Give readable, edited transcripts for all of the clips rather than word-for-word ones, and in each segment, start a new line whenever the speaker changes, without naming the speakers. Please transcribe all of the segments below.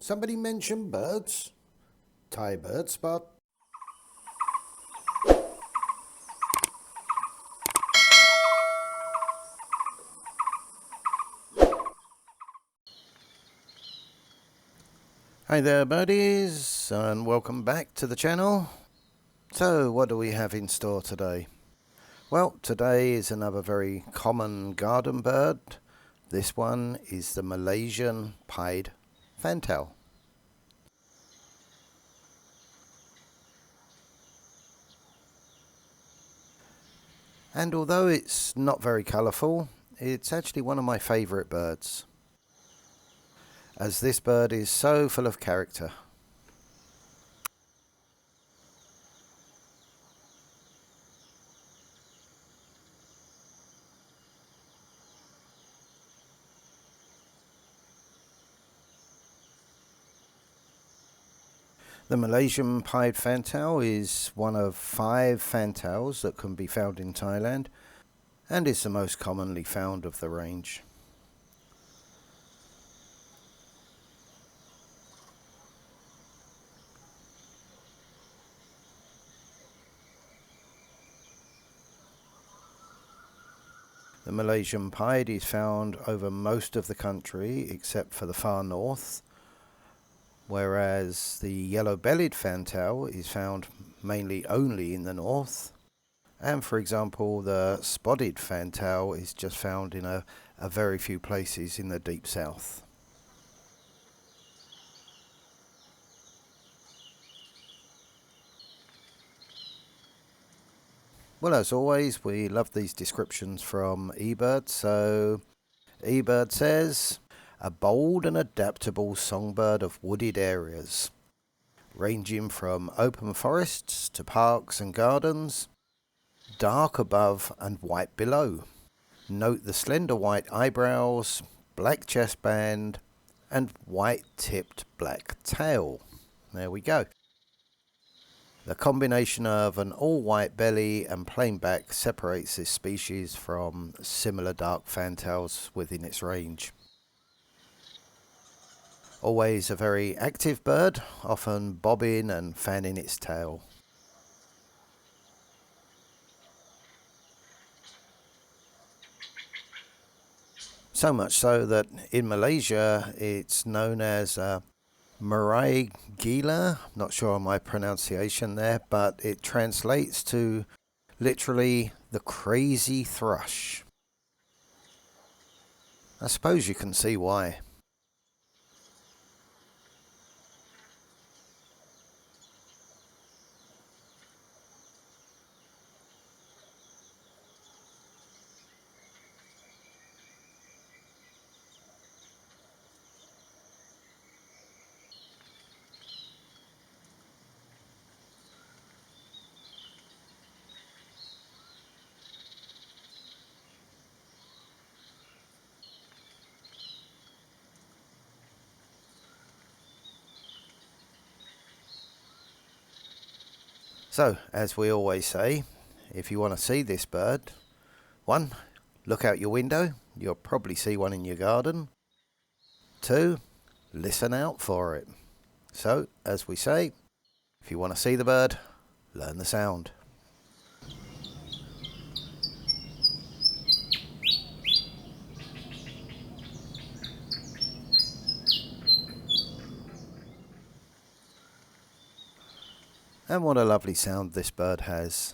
Somebody mention birds? Thaibirdspot. Hi there birdies, and welcome back to the channel. So what do we have in store today? Well, today is another very common garden bird. This one is the Malaysian Pied Fantail. And although it's not very colourful, it's actually one of my favourite birds, as this bird is so full of character. The Malaysian Pied Fantail is one of 5 fantails that can be found in Thailand, and is the most commonly found of the range. The Malaysian Pied is found over most of the country except for the far north, whereas the yellow-bellied fantail is found mainly only in the north, and for example the spotted fantail is just found in a very few places in the deep south. Well, as always, we love these descriptions from eBird. So eBird says, a bold and adaptable songbird of wooded areas, ranging from open forests to parks and gardens, dark above and white below. Note the slender white eyebrows, black chest band, and white tipped black tail. There we go. The combination of an all-white belly and plain back separates this species from similar dark fantails within its range. Always a very active bird, often bobbing and fanning its tail. So much so that in Malaysia it's known as Marai Gila, not sure on my pronunciation there, but it translates to literally the crazy thrush. I suppose you can see why. So, as we always say, if you want to see this bird, 1, look out your window, you'll probably see one in your garden. 2, listen out for it. So, as we say, if you want to see the bird, learn the sound. And what a lovely sound this bird has.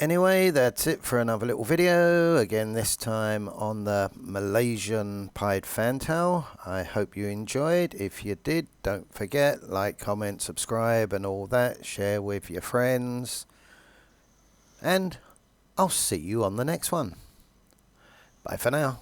Anyway, that's it for another little video. Again, this time on the Malaysian Pied Fantail. I hope you enjoyed. If you did, don't forget, like, comment, subscribe and all that. Share with your friends. And I'll see you on the next one. Bye for now.